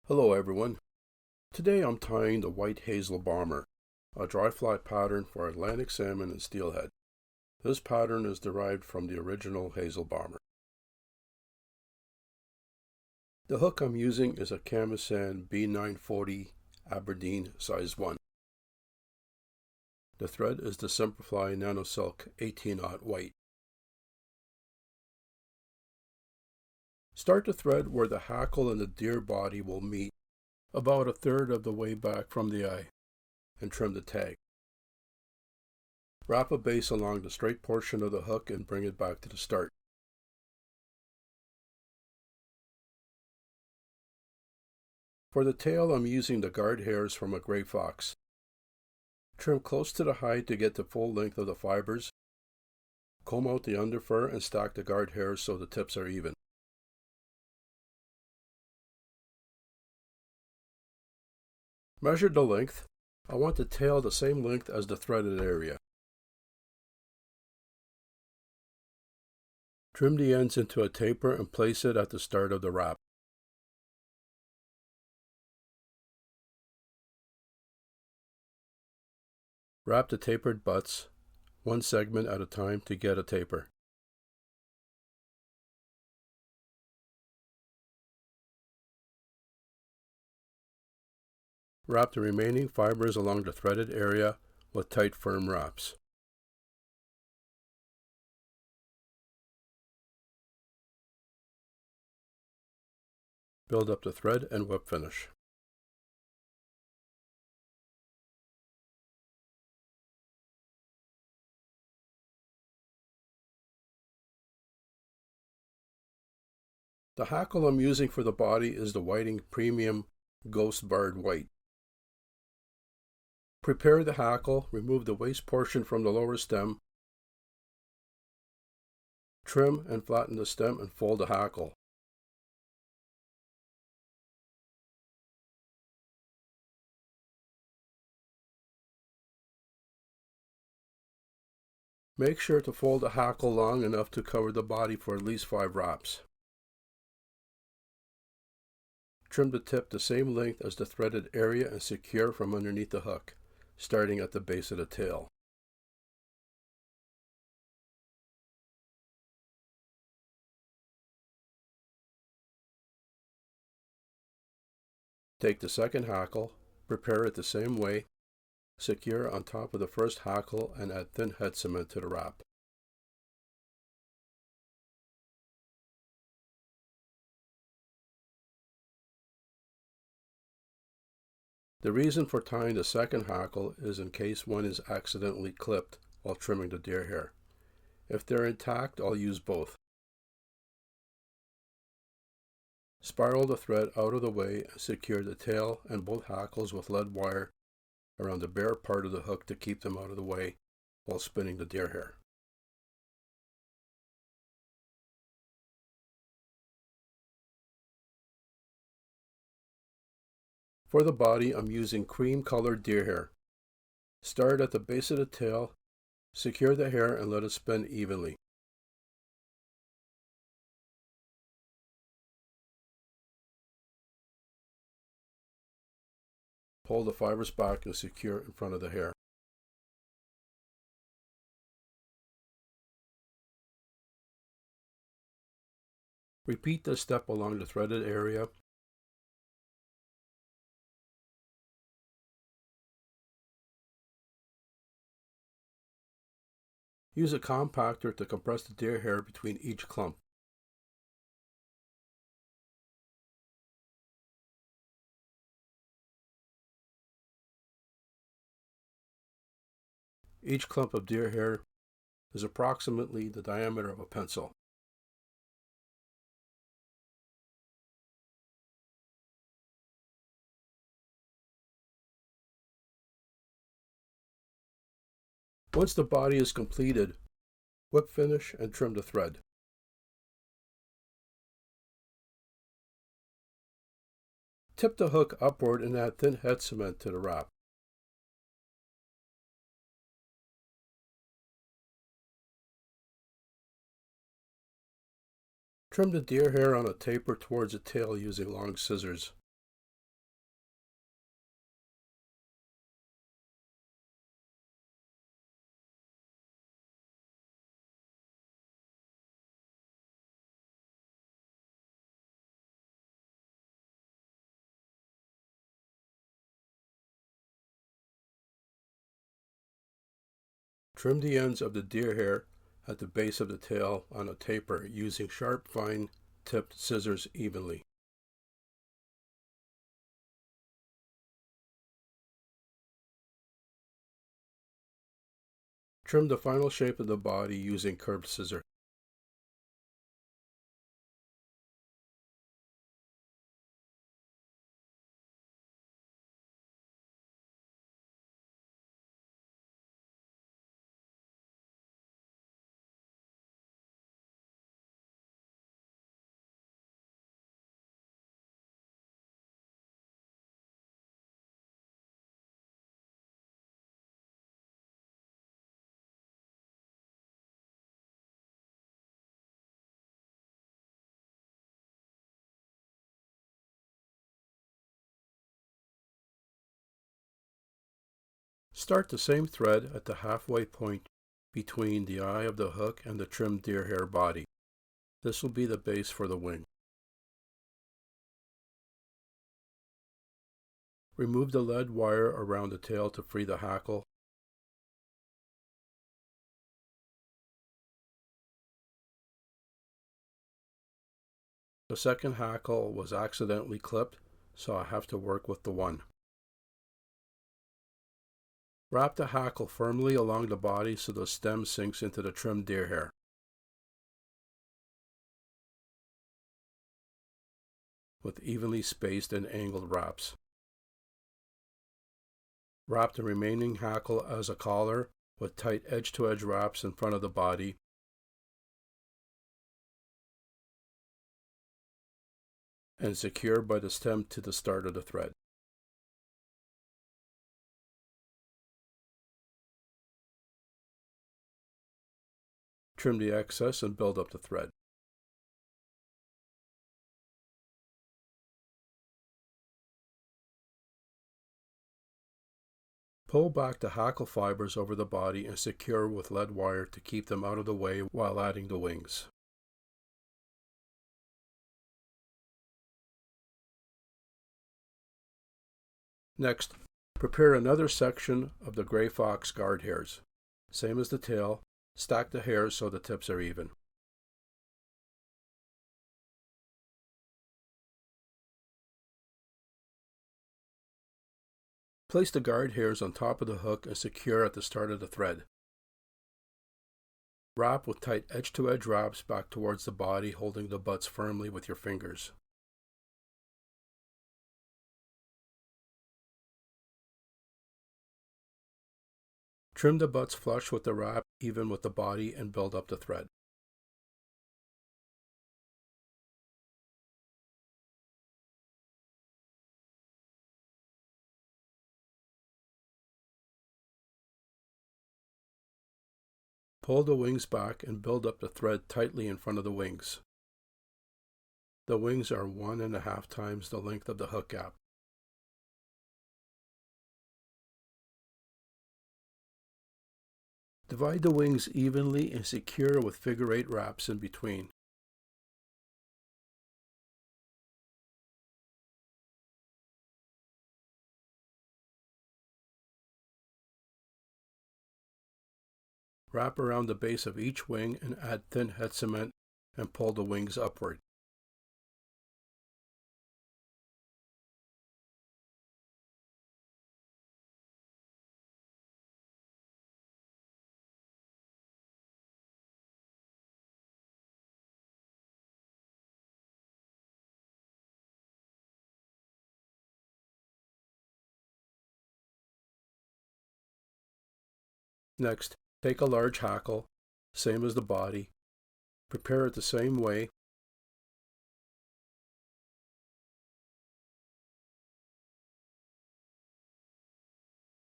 Hello everyone. Today I'm tying the white Hazel Bomber, a dry fly pattern for Atlantic Salmon and Steelhead. This pattern is derived from the original Hazel Bomber. The hook I'm using is a Kamasan B940 Aberdeen size 1. The thread is the Semperfli Nano Silk 18-aught white. Start the thread where the hackle and the deer body will meet, about a third of the way back from the eye, and trim the tag. Wrap a base along the straight portion of the hook and bring it back to the start. For the tail, I'm using the guard hairs from a gray fox. Trim close to the hide to get the full length of the fibers. Comb out the underfur and stack the guard hairs so the tips are even. Measure the length. I want the tail the same length as the threaded area. Trim the ends into a taper and place it at the start of the wrap. Wrap the tapered butts, one segment at a time to get a taper. Wrap the remaining fibers along the threaded area with tight, firm wraps. Build up the thread and whip finish. The hackle I'm using for the body is the Whiting Premium Ghost Barred White. Prepare the hackle, remove the waste portion from the lower stem, trim and flatten the stem and fold the hackle. Make sure to fold the hackle long enough to cover the body for at least 5 wraps. Trim the tip the same length as the threaded area and secure from underneath the hook, starting at the base of the tail. Take the second hackle, prepare it the same way, secure on top of the first hackle and add thin head cement to the wrap. The reason for tying the second hackle is in case one is accidentally clipped while trimming the deer hair. If they're intact, I'll use both. Spiral the thread out of the way and secure the tail and both hackles with lead wire around the bare part of the hook to keep them out of the way while spinning the deer hair. For the body, I'm using cream-colored deer hair. Start at the base of the tail, secure the hair and let it spin evenly. Pull the fibers back and secure in front of the hair. Repeat this step along the threaded area. Use a compactor to compress the deer hair between each clump. Each clump of deer hair is approximately the diameter of a pencil. Once the body is completed, whip finish and trim the thread. Tip the hook upward and add thin head cement to the wrap. Trim the deer hair on a taper towards the tail using long scissors. Trim the ends of the deer hair at the base of the tail on a taper using sharp, fine-tipped scissors evenly. Trim the final shape of the body using curved scissors. Start the same thread at the halfway point between the eye of the hook and the trimmed deer hair body. This will be the base for the wing. Remove the lead wire around the tail to free the hackle. The second hackle was accidentally clipped, so I have to work with the one. Wrap the hackle firmly along the body so the stem sinks into the trimmed deer hair. With evenly spaced and angled wraps. Wrap the remaining hackle as a collar with tight edge-to-edge wraps in front of the body. And secure by the stem to the start of the thread. Trim the excess and build up the thread. Pull back the hackle fibers over the body and secure with lead wire to keep them out of the way while adding the wings. Next, prepare another section of the gray fox guard hairs. Same as the tail, stack the hairs so the tips are even. Place the guard hairs on top of the hook and secure at the start of the thread. Wrap with tight edge-to-edge wraps back towards the body, holding the butts firmly with your fingers. Trim the butts flush with the wrap, even with the body, and build up the thread. Pull the wings back and build up the thread tightly in front of the wings. The wings are 1.5 times the length of the hook gap. Divide the wings evenly and secure with figure-8 wraps in between. Wrap around the base of each wing and add thin head cement and pull the wings upward. Next, take a large hackle, same as the body, prepare it the same way.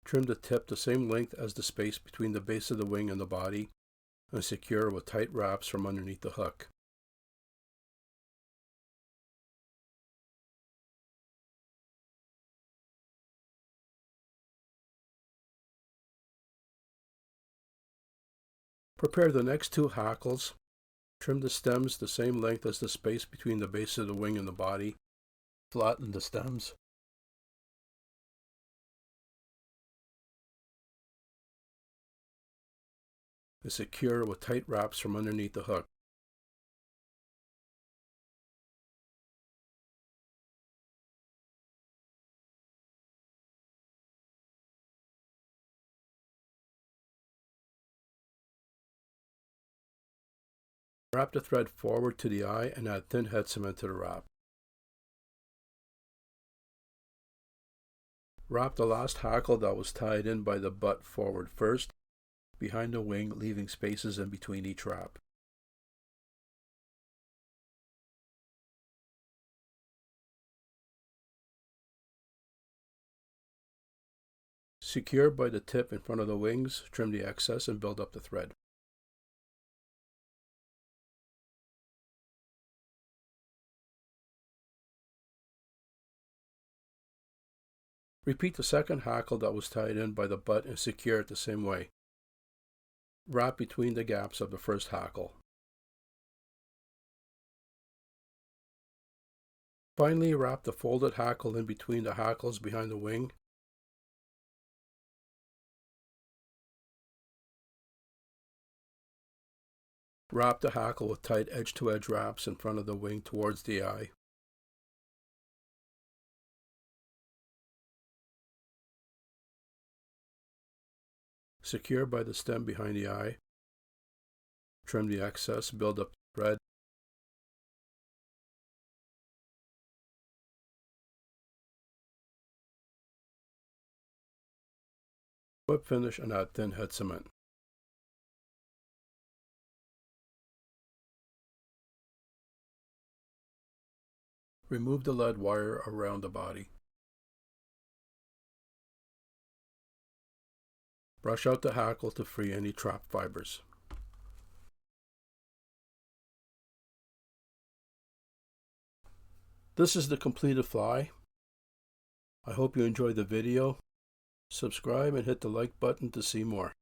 Trim the tip the same length as the space between the base of the wing and the body, and secure with tight wraps from underneath the hook. Prepare the next 2 hackles. Trim the stems the same length as the space between the base of the wing and the body. Flatten the stems. and secure with tight wraps from underneath the hook. Wrap the thread forward to the eye and add thin head cement to the wrap. Wrap the last hackle that was tied in by the butt forward first, behind the wing, leaving spaces in between each wrap. Secure by the tip in front of the wings, trim the excess and build up the thread. Repeat the second hackle that was tied in by the butt and secure it the same way. Wrap between the gaps of the first hackle. Finally, wrap the folded hackle in between the hackles behind the wing. Wrap the hackle with tight edge-to-edge wraps in front of the wing towards the eye. Secure by the stem behind the eye. Trim the excess, build up the thread. Whip finish and add thin head cement. Remove the lead wire around the body. Brush out the hackle to free any trapped fibers. This is the completed fly. I hope you enjoyed the video. Subscribe and hit the like button to see more.